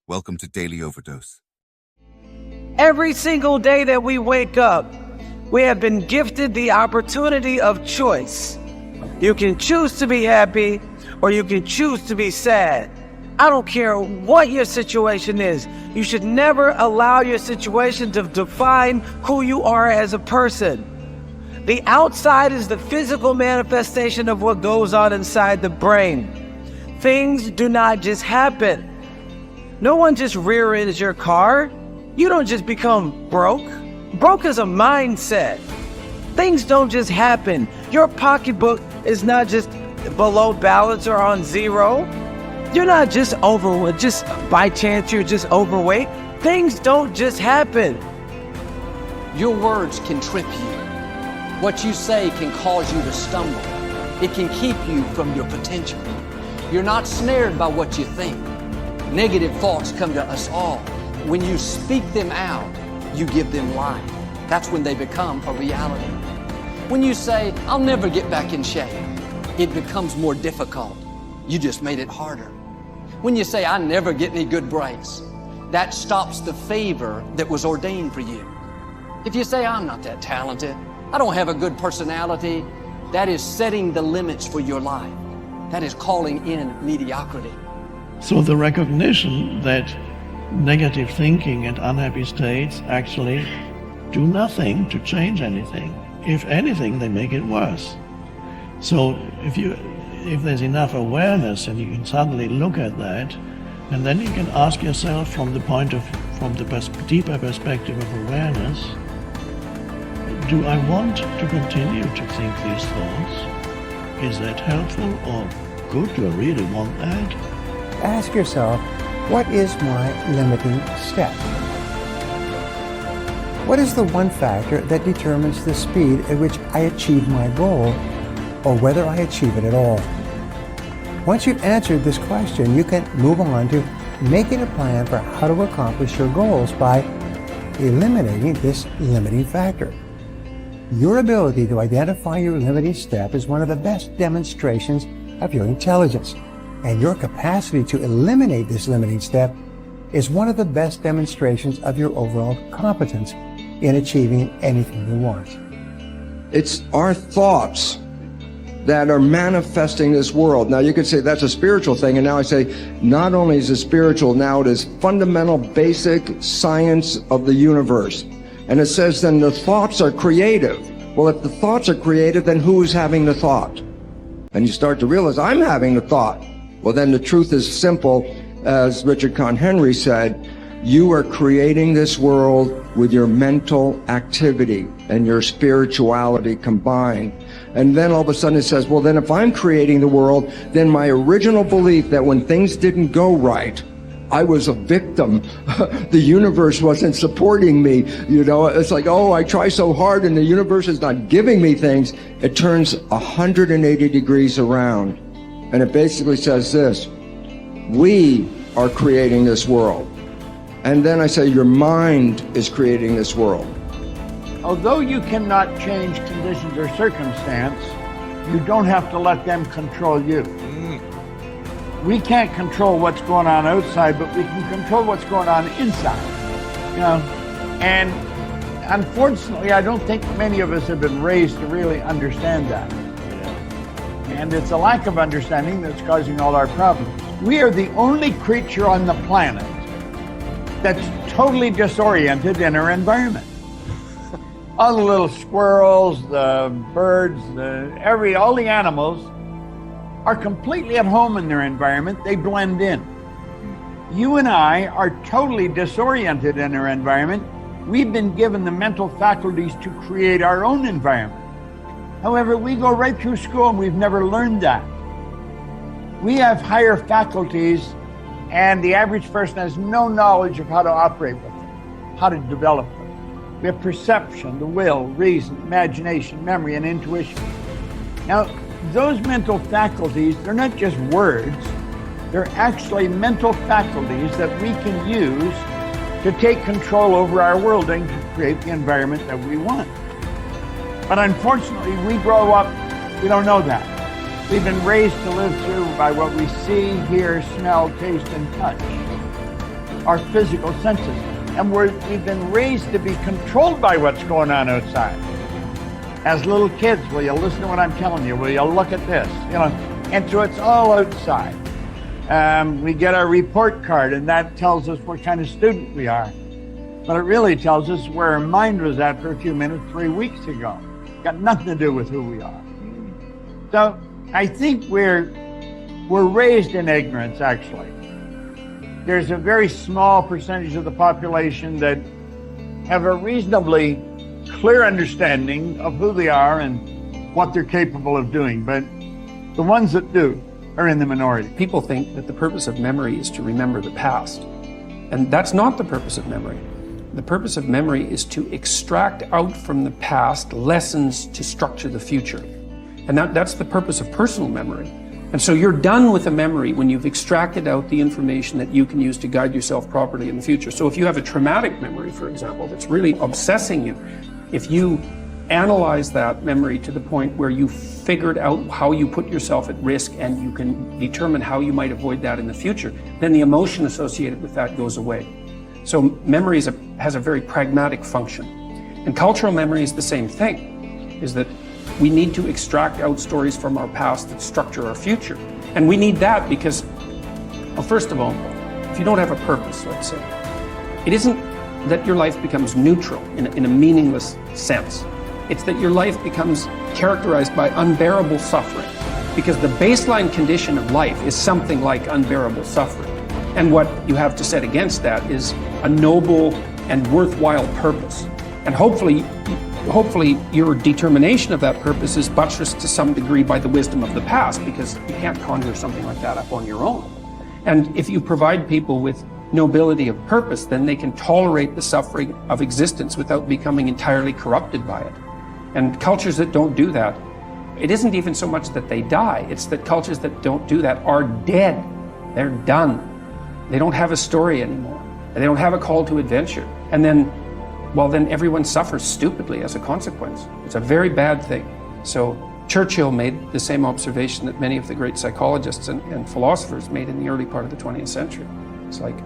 Welcome to Daily Overdose. Every single day that we wake up, we have been gifted the opportunity of choice. You can choose to be happy or you can choose to be sad. I don't care what your situation is. You should never allow your situation to define who you are as a person. The outside is the physical manifestation of what goes on inside the brain. Things do not just happen. No one just rear-ends your car. You don't just become broke. Broke is a mindset. Things don't just happen. Your pocketbook is not just below balance or on zero. You're not just overweight, just by chance you're just overweight. Things don't just happen. Your words can trip you. What you say can cause you to stumble. It can keep you from your potential. You're not snared by what you think. Negative thoughts come to us all. When you speak them out, you give them life. That's when they become a reality. When you say, I'll never get back in shape, it becomes more difficult. You just made it harder. When you say, I never get any good breaks, that stops the favor that was ordained for you. If you say, I'm not that talented, I don't have a good personality, that is setting the limits for your life. That is calling in mediocrity. So the recognition that negative thinking and unhappy states actually do nothing to change anything. If anything, they make it worse. So if there's enough awareness and you can suddenly look at that, and then you can ask yourself from the deeper perspective of awareness, do I want to continue to think these thoughts? Is that helpful or good? Do I really want that? Ask yourself, what is my limiting step? What is the one factor that determines the speed at which I achieve my goal, or whether I achieve it at all? Once you've answered this question, you can move on to making a plan for how to accomplish your goals by eliminating this limiting factor. Your ability to identify your limiting step is one of the best demonstrations of your intelligence. And your capacity to eliminate this limiting step is one of the best demonstrations of your overall competence in achieving anything you want. It's our thoughts that are manifesting this world. Now you could say that's a spiritual thing, and now I say not only is it spiritual, now it is fundamental basic science of the universe. And it says then the thoughts are creative. Well, if the thoughts are creative, then who is having the thought? And you start to realize, I'm having the thought. Well, then the truth is simple. As Richard Conn Henry said, you are creating this world with your mental activity and your spirituality combined. And then all of a sudden it says, well, then if I'm creating the world, then my original belief that when things didn't go right, I was a victim. The universe wasn't supporting me. You know, it's like, oh, I try so hard and the universe is not giving me things. It turns 180 degrees around. And it basically says this: we are creating this world. And then I say your mind is creating this world. Although you cannot change conditions or circumstance, you don't have to let them control you. We can't control what's going on outside, but we can control what's going on inside. You know, and unfortunately, I don't think many of us have been raised to really understand that. And it's a lack of understanding that's causing all our problems. We are the only creature on the planet that's totally disoriented in our environment. All the little squirrels, the birds, all the animals are completely at home in their environment. They blend in. You and I are totally disoriented in our environment. We've been given the mental faculties to create our own environment. However, we go right through school and we've never learned that. We have higher faculties, and the average person has no knowledge of how to operate with them, how to develop them. We have perception, the will, reason, imagination, memory, and intuition. Now, those mental faculties, they're not just words, they're actually mental faculties that we can use to take control over our world and to create the environment that we want. But unfortunately, we grow up, we don't know that. We've been raised to live through by what we see, hear, smell, taste, and touch. our physical senses. And we've been raised to be controlled by what's going on outside. As little kids, will you listen to what I'm telling you? Will you look at this? You know, and so it's all outside. We get our report card, and that tells us what kind of student we are. But it really tells us where our mind was at for a few minutes 3 weeks ago. Got nothing to do with who we are. So I think we're raised in ignorance, actually. There's a very small percentage of the population that have a reasonably clear understanding of who they are and what they're capable of doing. But the ones that do are in the minority. People think that the purpose of memory is to remember the past. And that's not the purpose of memory. The purpose of memory is to extract out from the past lessons to structure the future. And that's the purpose of personal memory. And so you're done with a memory when you've extracted out the information that you can use to guide yourself properly in the future. So if you have a traumatic memory, for example, that's really obsessing you, if you analyze that memory to the point where you figured out how you put yourself at risk and you can determine how you might avoid that in the future, then the emotion associated with that goes away. So memory has a very pragmatic function. And cultural memory is the same thing, is that we need to extract out stories from our past that structure our future. And we need that because, well, first of all, if you don't have a purpose, let's say, it isn't that your life becomes neutral in a meaningless sense. It's that your life becomes characterized by unbearable suffering, because the baseline condition of life is something like unbearable suffering. And what you have to set against that is a noble and worthwhile purpose. And hopefully your determination of that purpose is buttressed to some degree by the wisdom of the past, because you can't conjure something like that up on your own. And if you provide people with nobility of purpose, then they can tolerate the suffering of existence without becoming entirely corrupted by it. And cultures that don't do that, it isn't even so much that they die, it's that cultures that don't do that are dead. They're done. They don't have a story anymore. They don't have a call to adventure. And then everyone suffers stupidly as a consequence. It's a very bad thing. So Churchill made the same observation that many of the great psychologists and philosophers made in the early part of the 20th century. It's like,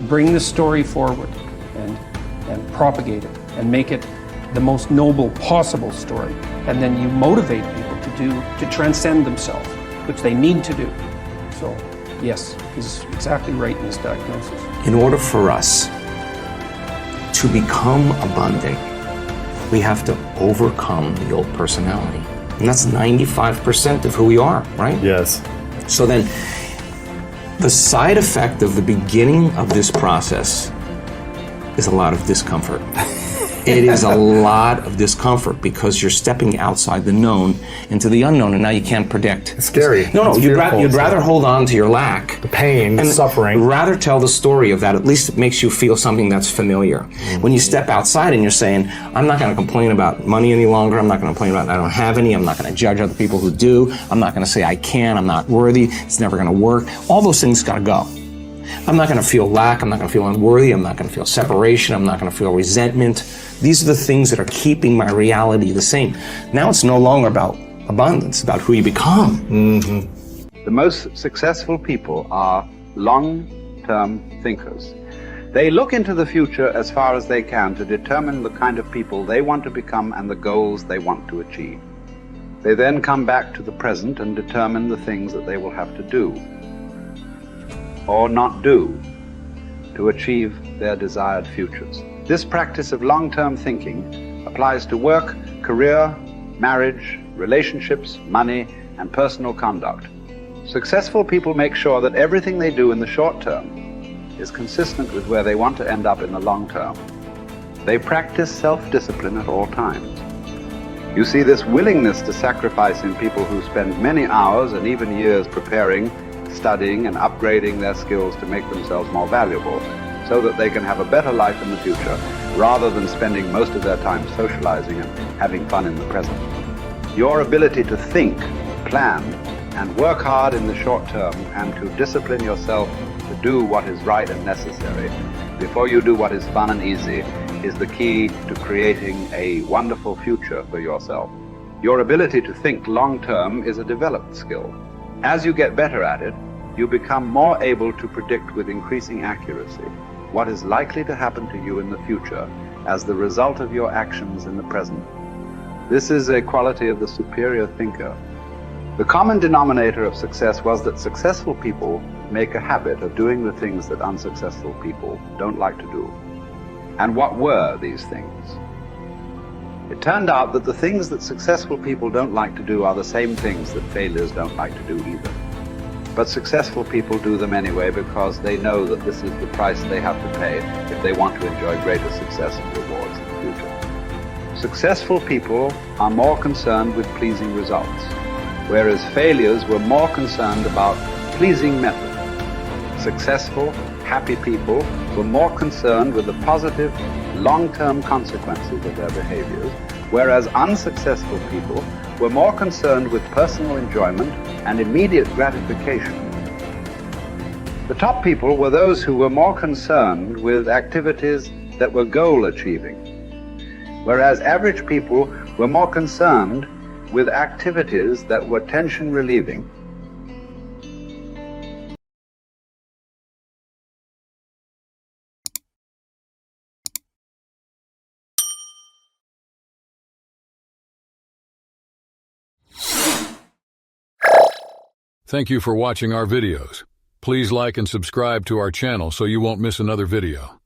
bring the story forward and propagate it and make it the most noble possible story. And then you motivate people to transcend themselves, which they need to do. So yes, he's exactly right in his diagnosis. In order for us to become abundant, we have to overcome the old personality. And that's 95% of who we are, right? Yes. So then, the side effect of the beginning of this process is a lot of discomfort. It is a lot of discomfort because you're stepping outside the known into the unknown, and now you can't predict. It's scary. No, you'd rather hold on to your lack. The pain, the suffering. Rather tell the story of that. At least it makes you feel something that's familiar. Mm-hmm. When you step outside and you're saying, I'm not going to complain about money any longer. I'm not going to complain about I don't have any. I'm not going to judge other people who do. I'm not going to say I can't. I'm not worthy. It's never going to work. All those things got to go. I'm not going to feel lack. I'm not going to feel unworthy. I'm not going to feel separation. I'm not going to feel resentment. These are the things that are keeping my reality the same. Now it's no longer about abundance, about who you become. Mm-hmm. The most successful people are long-term thinkers. They look into the future as far as they can to determine the kind of people they want to become and the goals they want to achieve. They then come back to the present and determine the things that they will have to do or not do to achieve their desired futures. This practice of long-term thinking applies to work, career, marriage, relationships, money, and personal conduct. Successful people make sure that everything they do in the short term is consistent with where they want to end up in the long term. They practice self-discipline at all times. You see this willingness to sacrifice in people who spend many hours and even years preparing, studying, and upgrading their skills to make themselves more valuable so that they can have a better life in the future rather than spending most of their time socializing and having fun in the present. Your ability to think, plan, and work hard in the short term and to discipline yourself to do what is right and necessary before you do what is fun and easy is the key to creating a wonderful future for yourself. Your ability to think long term is a developed skill. As you get better at it, you become more able to predict with increasing accuracy what is likely to happen to you in the future as the result of your actions in the present. This is a quality of the superior thinker. The common denominator of success was that successful people make a habit of doing the things that unsuccessful people don't like to do. And what were these things? It turned out that the things that successful people don't like to do are the same things that failures don't like to do either. But successful people do them anyway because they know that this is the price they have to pay if they want to enjoy greater success and rewards in the future. Successful people are more concerned with pleasing results, whereas failures were more concerned about pleasing method. Successful, happy people were more concerned with the positive, long-term consequences of their behaviors, whereas unsuccessful people were more concerned with personal enjoyment and immediate gratification. The top people were those who were more concerned with activities that were goal-achieving, whereas average people were more concerned with activities that were tension-relieving. Thank you for watching our videos. Please like and subscribe to our channel so you won't miss another video.